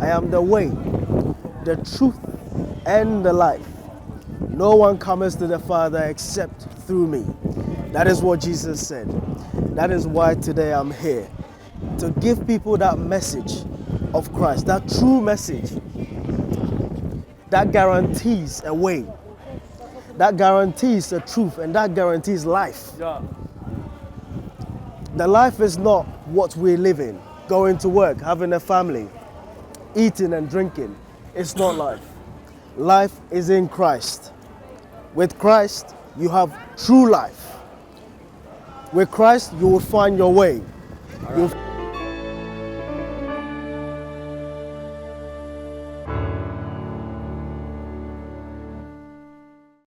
I am the way, the truth, and the life. No one comes to the Father except through me. That is what Jesus said. That is why today I'm here, to give people that message of Christ, that true message that guarantees a way, that guarantees the truth, and that guarantees life. Yeah. The life is not what we live in, going to work, having a family, eating and drinking. It's not life. Life is in Christ. With Christ, you have true life. With Christ, you will find your way. You'll